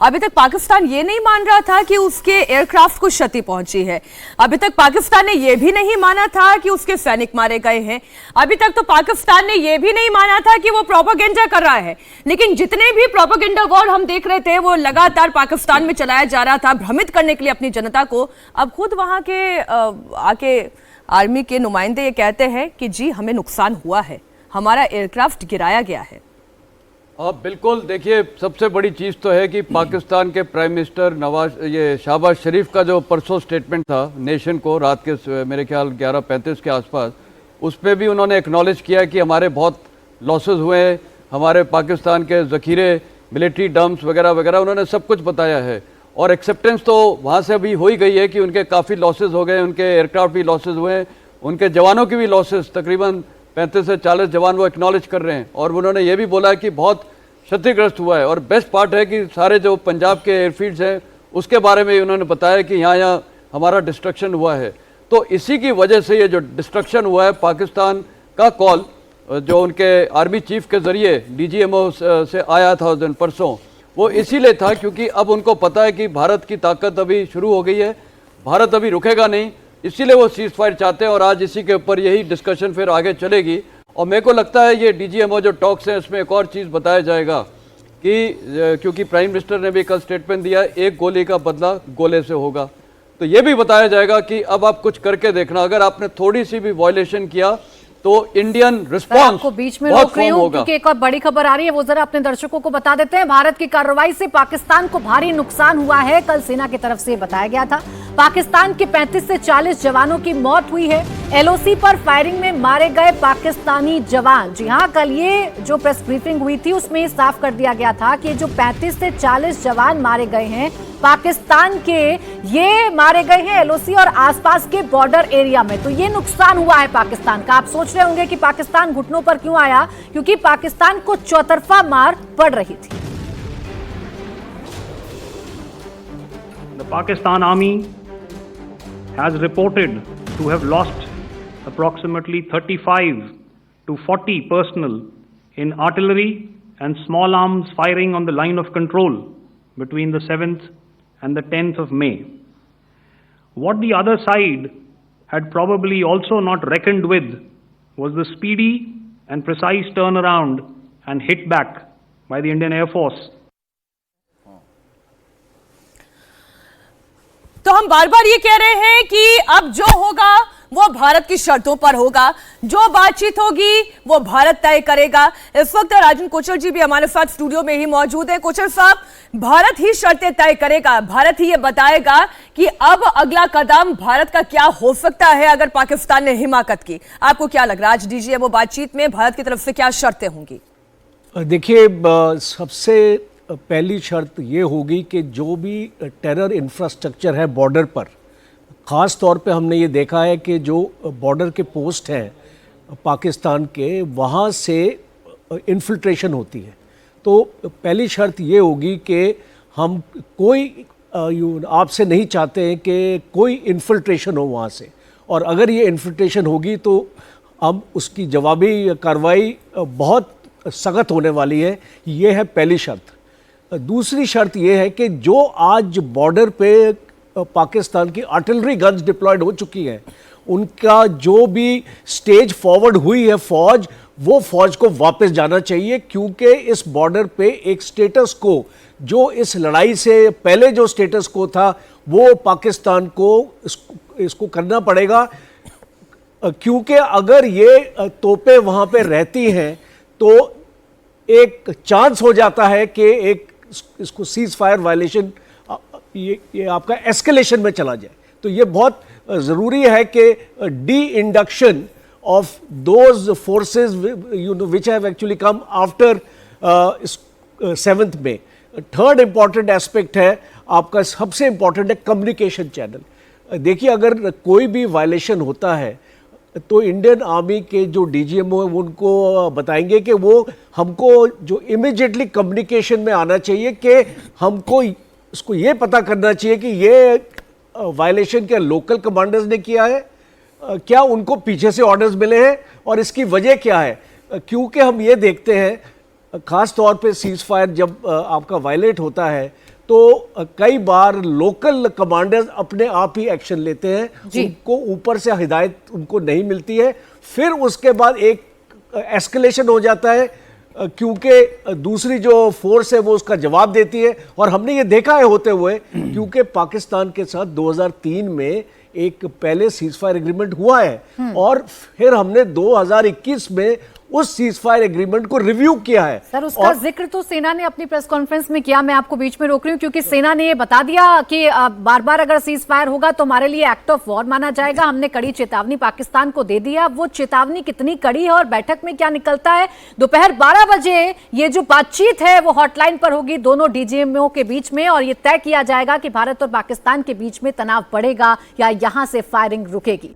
अभी तक पाकिस्तान ये नहीं मान रहा था कि उसके एयरक्राफ्ट को क्षति पहुंची है। अभी तक पाकिस्तान ने यह भी नहीं माना था कि उसके सैनिक मारे गए हैं। अभी तक तो पाकिस्तान ने यह भी नहीं माना था कि वो प्रोपेगेंडा कर रहा है। लेकिन जितने भी प्रोपेगेंडा वॉर हम देख रहे थे वो लगातार पाकिस्तान में चलाया जा रहा था भ्रमित करने के लिए अपनी जनता को। अब खुद वहां के आके आर्मी के नुमाइंदे ये कहते हैं कि जी हमें नुकसान हुआ है, हमारा एयरक्राफ्ट गिराया गया है। बिल्कुल, देखिए सबसे बड़ी चीज़ तो है कि पाकिस्तान के प्राइम मिनिस्टर शहबाज शरीफ का जो परसों स्टेटमेंट था नेशन को रात के मेरे ख्याल 11:35 के आसपास, उस पर भी उन्होंने एक्नॉलेज किया कि हमारे बहुत लॉसेस हुए हैं, हमारे पाकिस्तान के ज़ख़ीरे, मिलिट्री डम्प्स वगैरह वगैरह, उन्होंने सब कुछ बताया है। और एक्सेप्टेंस तो वहाँ से अभी हो ही गई है कि उनके काफ़ी लॉसेस हो गए, उनके एयरक्राफ्ट भी लॉसेस हुए हैं, उनके जवानों की भी लॉसेस तकरीबन 35 से 40 जवान वो एक्नॉलेज कर रहे हैं। और उन्होंने ये भी बोला है कि बहुत क्षतिग्रस्त हुआ है। और बेस्ट पार्ट है कि सारे जो पंजाब के एयरफील्ड्स हैं उसके बारे में उन्होंने बताया कि यहाँ हमारा डिस्ट्रक्शन हुआ है। तो इसी की वजह से ये जो डिस्ट्रक्शन हुआ है, पाकिस्तान का कॉल जो उनके आर्मी चीफ के ज़रिए DGMO से आया था उस दिन परसों, वो इसीलिए था क्योंकि अब उनको पता है कि भारत की ताकत अभी शुरू हो गई है, भारत अभी रुकेगा नहीं, इसीलिए वो सीज फायर चाहते हैं। और आज इसी के ऊपर यही डिस्कशन फिर आगे चलेगी। और मेरे को लगता है ये DGMO जो टॉक्स हैं इसमें एक और चीज़ बताया जाएगा कि क्योंकि प्राइम मिनिस्टर ने भी कल स्टेटमेंट दिया, एक गोली का बदला गोले से होगा। तो ये भी बताया जाएगा कि अब आप कुछ करके देखना, अगर आपने थोड़ी सी भी वायलेशन किया तो इंडियन रिस्पांस को बीच में रोक रही हूं क्योंकि एक और बड़ी खबर आ रही है, वो जरा अपने दर्शकों को बता देते हैं। भारत की कार्रवाई से पाकिस्तान को भारी नुकसान हुआ है, कल सेना की तरफ से बताया गया था। पाकिस्तान के 35 से 40 जवानों की मौत हुई है। LOC पर फायरिंग में मारे गए पाकिस्तानी जवान। जी हां, कल ये जो प्रेस ब्रीफिंग हुई थी उसमें साफ कर दिया गया था कि जो 35 से 40 जवान मारे गए हैं पाकिस्तान के, ये मारे गए हैं LOC और आसपास के बॉर्डर एरिया में। तो ये नुकसान हुआ है पाकिस्तान का। आप सोच रहे होंगे कि पाकिस्तान घुटनों पर क्यों आया, क्योंकि पाकिस्तान को चौतरफा मार पड़ रही थी। The Pakistan Army has reported to have lost approximately 35 to 40 personnel in artillery and small arms firing on the line of control between the 7th and the 10th of May. What the other side had probably also not reckoned with was the speedy and precise turnaround and hit back by the Indian Air Force. तो हम बार बार ये कह रहे हैं कि अब जो होगा वो भारत की शर्तों पर होगा, जो बातचीत होगी वो भारत तय करेगा। इस वक्त राजन कोचर जी भी हमारे साथ स्टूडियो में ही मौजूद है। कोचर साहब, भारत ही शर्तें तय करेगा, भारत ही ये बताएगा कि अब अगला कदम भारत का क्या हो सकता है अगर पाकिस्तान ने हिमाकत की। आपको क्या लग रहा है आज DGMO बातचीत में भारत की तरफ से क्या शर्तें होंगी? देखिए, सबसे पहली शर्त ये होगी कि जो भी टेरर इंफ्रास्ट्रक्चर है बॉर्डर पर, ख़ास तौर पे हमने ये देखा है कि जो बॉर्डर के पोस्ट हैं पाकिस्तान के, वहाँ से इन्फिल्ट्रेशन होती है। तो पहली शर्त ये होगी कि हम कोई आपसे नहीं चाहते हैं कि कोई इन्फिल्ट्रेशन हो वहाँ से, और अगर ये इन्फिल्ट्रेशन होगी तो हम उसकी जवाबी कार्रवाई बहुत सख्त होने वाली है। ये है पहली शर्त। दूसरी शर्त ये है कि जो आज बॉर्डर पे पाकिस्तान की आर्टिलरी गन्स डिप्लॉयड हो चुकी हैं, उनका जो भी स्टेज फॉरवर्ड हुई है फौज, वो फौज को वापस जाना चाहिए, क्योंकि इस बॉर्डर पे एक स्टेटस को, जो इस लड़ाई से पहले जो स्टेटस को था, वो पाकिस्तान को इसको करना पड़ेगा। क्योंकि अगर ये तोपें वहाँ पे रहती हैं तो एक चांस हो जाता है कि एक इसको सीज फायर वायलेशन, ये आपका एस्केलेशन में चला जाए। तो ये बहुत ज़रूरी है कि D induction of those forces which have actually come after 7th May। Third important aspect है आपका, सबसे इम्पॉर्टेंट है कम्युनिकेशन चैनल। देखिए, अगर कोई भी वायलेशन होता है तो इंडियन आर्मी के जो DGMO है उनको बताएंगे कि वो हमको जो इमीडिएटली कम्युनिकेशन में आना चाहिए, कि हमको इसको ये पता करना चाहिए कि ये वायलेशन क्या लोकल कमांडर्स ने किया है, क्या उनको पीछे से ऑर्डर्स मिले हैं और इसकी वजह क्या है। क्योंकि हम ये देखते हैं ख़ास तौर पे सीज फायर जब आपका वायलेट होता है तो कई बार लोकल कमांडर्स अपने आप ही एक्शन लेते हैं, उनको ऊपर से हिदायत उनको नहीं मिलती है, फिर उसके बाद एक एस्केलेशन हो जाता है क्योंकि दूसरी जो फोर्स है वो उसका जवाब देती है। और हमने ये देखा है होते हुए, क्योंकि पाकिस्तान के साथ 2003 में एक पहले सीजफायर एग्रीमेंट हुआ है और फिर हमने 2021 में उस सीजफायर एग्रीमेंट को रिव्यू किया है। सर, उसका जिक्र तो सेना ने अपनी प्रेस कॉन्फ्रेंस में किया। मैं आपको बीच में रोक रही हूं क्योंकि सेना ने ये बता दिया कि बार बार अगर सीज फायर होगा तो हमारे लिए एक्ट ऑफ वॉर माना जाएगा। हमने कड़ी चेतावनी पाकिस्तान को दे दिया। वो चेतावनी कितनी कड़ी है और बैठक में क्या निकलता है, दोपहर 12 बजे ये जो बातचीत है वो हॉटलाइन पर होगी दोनों डीजीएमओ के बीच में, और ये तय किया जाएगा कि भारत और पाकिस्तान के बीच में तनाव बढ़ेगा या यहां से फायरिंग रुकेगी।